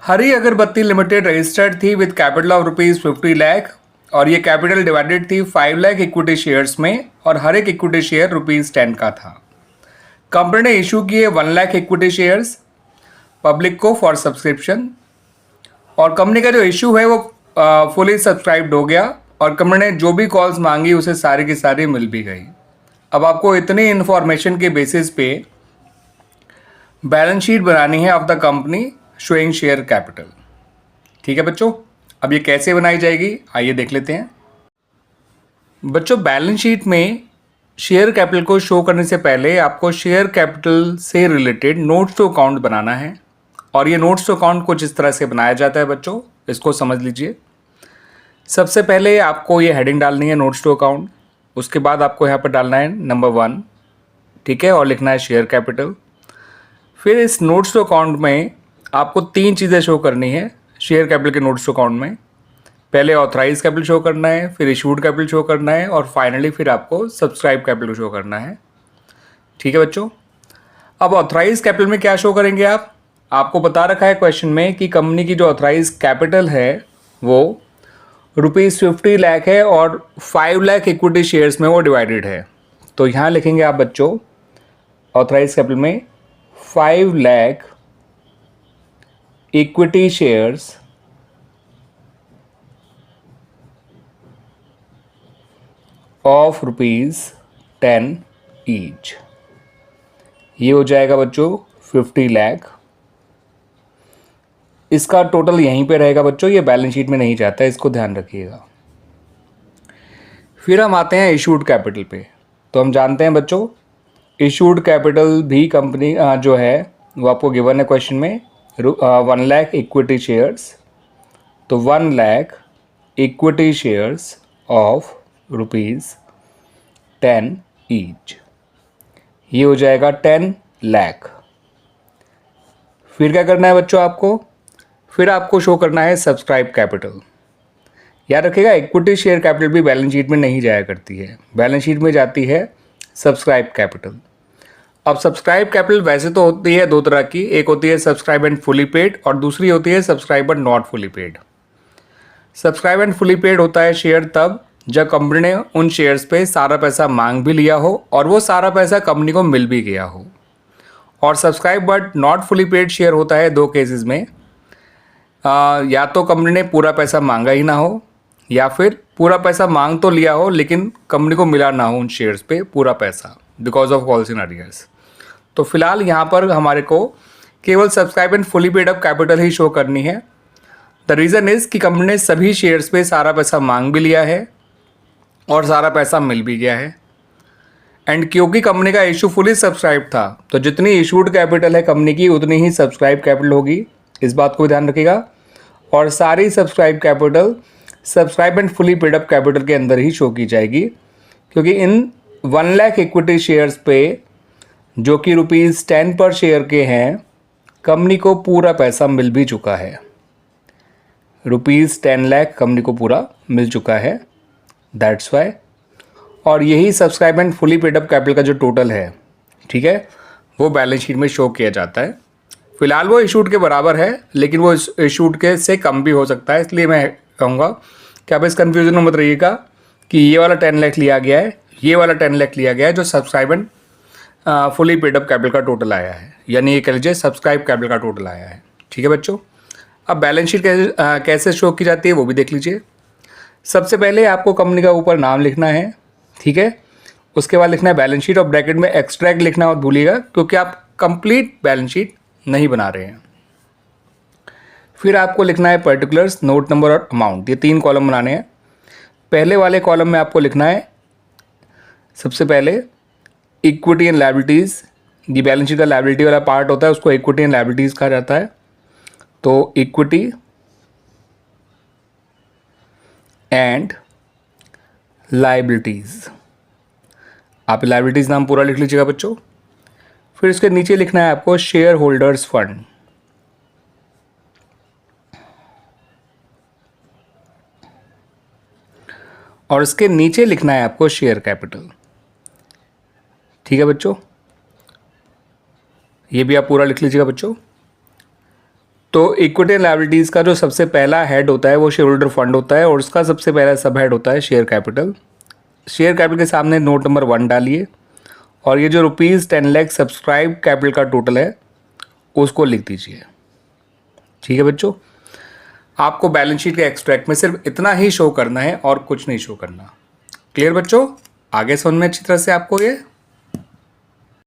हरी अगरबत्ती limited registered थी with capital of ₹50 lakh और ये कैपिटल डिवाइडेड थी 5 लाख इक्विटी शेयर्स में और हर एक इक्विटी शेयर ₹10 का था। कंपनी ने इशू किए 1 लाख इक्विटी शेयर्स पब्लिक को फॉर सब्सक्रिप्शन और कंपनी का जो इशू है वो फुली सब्सक्राइब्ड हो गया और कंपनी ने जो भी कॉल्स मांगी उसे सारी की सारी मिल भी गई। अब आपको इतनी इन्फॉर्मेशन के बेसिस पे बैलेंस शीट बनानी है of the company showing share capital. ठीक है बच्चों, अब ये कैसे बनाई जाएगी आइए देख लेते हैं। बच्चों, बैलेंस शीट में शेयर कैपिटल को शो करने से पहले आपको शेयर कैपिटल से रिलेटेड नोट्स टू अकाउंट बनाना है और ये नोट्स टू अकाउंट कुछ इस तरह से बनाया जाता है बच्चों, इसको समझ लीजिए। सबसे पहले आपको ये हेडिंग डालनी है नोट्स टू अकाउंट, उसके बाद आपको यहाँ पर डालना है नंबर 1, ठीक है, और लिखना है शेयर कैपिटल। फिर इस नोट्स टू अकाउंट में आपको 3 चीज़ें शो करनी है शेयर कैपिटल के नोट्स टू अकाउंट में। पहले ऑथराइज कैपिटल शो करना है, फिर इशूड कैपिटल शो करना है और फाइनली फिर आपको सब्सक्राइब कैपिटल शो करना है। ठीक है बच्चों, अब ऑथराइज कैपिटल में क्या शो करेंगे आपको बता रखा है क्वेश्चन में कि कंपनी की जो ऑथराइज कैपिटल है वो ₹50 लाख है और 5 लाख इक्विटी शेयर्स में वो डिवाइडेड है। तो यहाँ लिखेंगे आप बच्चों ऑथराइज कैपिटल में 5 lakh equity shares of ₹10 each. ये हो जाएगा बच्चों 50 लाख। इसका टोटल यहीं पे रहेगा बच्चों, ये बैलेंस शीट में नहीं जाता है, इसको ध्यान रखिएगा। फिर हम आते हैं इशूड कैपिटल पे। तो हम जानते हैं बच्चों इशूड कैपिटल भी कंपनी जो है वो आपको गिवन है क्वेश्चन में 1 लाख इक्विटी शेयर्स। तो 1 lakh equity shares of ₹10 each, ये हो जाएगा 10 लाख। फिर क्या करना है बच्चों आपको, फिर आपको शो करना है सब्सक्राइब कैपिटल। याद रखिएगा इक्विटी शेयर कैपिटल भी बैलेंस शीट में नहीं जाया करती है, बैलेंस शीट में जाती है सब्सक्राइब कैपिटल। अब सब्सक्राइब कैपिटल वैसे तो होती है 2 तरह की, एक होती है सब्सक्राइब एंड फुली पेड और दूसरी होती है subscribe but not fully paid. Subscribe and fully paid होता है शेयर तब जब कंपनी ने उन शेयर्स पे सारा पैसा मांग भी लिया हो और वो सारा पैसा कंपनी को मिल भी गया हो। और subscribe but not fully paid share होता है 2 केसेस में, या तो कंपनी ने पूरा पैसा मांगा ही ना हो या फिर पूरा पैसा मांग तो लिया हो लेकिन कंपनी को मिला ना हो उन शेयर्स पे पूरा पैसा because of calls in arrears. तो फिलहाल यहाँ पर हमारे को केवल subscribe and fully paid up capital he show करनी है। द रीज़न इज़ कि कंपनी ने सभी शेयर्स पे सारा पैसा मांग भी लिया है और सारा पैसा मिल भी गया है। एंड क्योंकि कंपनी का इशू फुली सब्सक्राइब था तो जितनी इशूड कैपिटल है कंपनी की उतनी ही सब्सक्राइब कैपिटल होगी, इस बात को ध्यान रखिएगा। और सारी subscribe capital subscribe and fully paid up capital के अंदर ही शो की जाएगी, क्योंकि इन 1 लाख इक्विटी शेयर्स पे जो कि ₹10 पर शेयर के हैं कंपनी को पूरा पैसा मिल भी चुका है। ₹10 लाख कंपनी को पूरा मिल चुका है, दैट्स वाई। और यही subscribe and fully paid up capital का जो टोटल है, ठीक है, वो बैलेंस शीट में शो किया जाता है। फिलहाल वो इशूड के बराबर है लेकिन वो इशूड के से कम भी हो सकता है, इसलिए मैं कहूँगा कि आप इस कन्फ्यूजन में मत रहिएगा कि ये वाला 10 लाख लिया गया है, ये वाला 10 लाख लिया गया है जो subscribe and fully paid up capital का टोटल आया है, यानी ये कह लीजिए सब्सक्राइब कैपिटल का टोटल आया है। ठीक है बच्चों, अब बैलेंस शीट कैसे शो की जाती है वो भी देख लीजिए। सबसे पहले आपको कंपनी का ऊपर नाम लिखना है, ठीक है, उसके बाद लिखना है बैलेंस शीट और ब्रैकेट में एक्सट्रैक्ट लिखना मत भूलिएगा क्योंकि आप कंप्लीट बैलेंस शीट नहीं बना रहे हैं। फिर आपको लिखना है पर्टिकुलर्स, नोट नंबर और अमाउंट, ये 3 कॉलम बनाने हैं। पहले वाले कॉलम में आपको लिखना है सबसे पहले इक्विटी एंड लायबिलिटीज़। ये बैलेंस शीट का लायबिलिटी वाला पार्ट होता है, उसको इक्विटी एंड लायबिलिटीज़ कहा जाता है। तो इक्विटी एंड लायबिलिटीज़, आप लायबिलिटीज़ नाम पूरा लिख लीजिएगा बच्चों। फिर इसके नीचे लिखना है आपको शेयर होल्डर्स फंड। और इसके नीचे लिखना है आपको शेयर कैपिटल। ठीक है बच्चों, ये भी आप पूरा लिख लीजिएगा बच्चों। तो इक्विटी एंड लायबिलिटीज़ का जो सबसे पहला हेड होता है वो शेयर होल्डर फंड होता है, और उसका सबसे पहला सब हेड होता है शेयर कैपिटल। शेयर कैपिटल के सामने नोट नंबर 1 डालिए, और ये जो ₹10 लाख सब्सक्राइब कैपिटल का टोटल है उसको लिख दीजिए। ठीक है बच्चों, आपको बैलेंस शीट के एक्सट्रैक्ट में सिर्फ इतना ही शो करना है और कुछ नहीं शो करना। क्लियर बच्चों, आगे समझ में अच्छी तरह से आपको ये